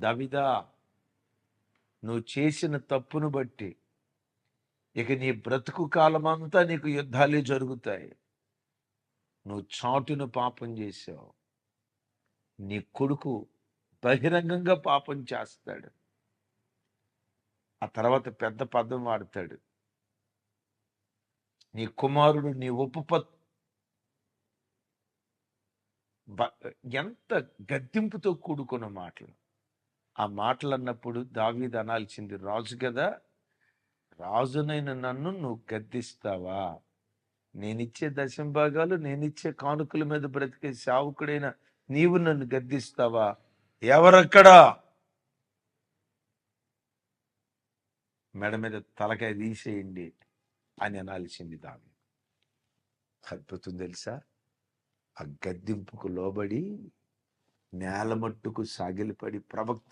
దావీదా, నువ్వు చేసిన తప్పును బట్టి ఇక నీ బ్రతుకు కాలమంతా నీకు యుద్ధాలే జరుగుతాయి. నువ్వు చాటును పాపం చేశావు. నీ కొడుకు బహిరంగంగా పాపం చేస్తాడు. ఆ తర్వాత పెద్ద పదం వాడతాడు. నీ కుమారుడు నీ ఎంత గద్దింపుతో కూడుకున్న మాటలు. ఆ మాటలు అన్నప్పుడు దావీదు అనాల్సింది, రాజు కదా, రాజునైన నన్ను నువ్వు గద్దిస్తావా? నేనిచ్చే దశంభాగాలు, నేనిచ్చే కానుకల మీద బ్రతికే సేవకుడైన నీవు నన్ను గద్దిస్తావా? ఎవరక్కడా? మెడ మీద తలకాయ తీసేయండి అని అనాల్సింది దావీదు. అద్భుతం తెలుసా? ఆ గద్దింపుకు లోబడి నేల మట్టుకు సాగిలపడి ప్రవక్త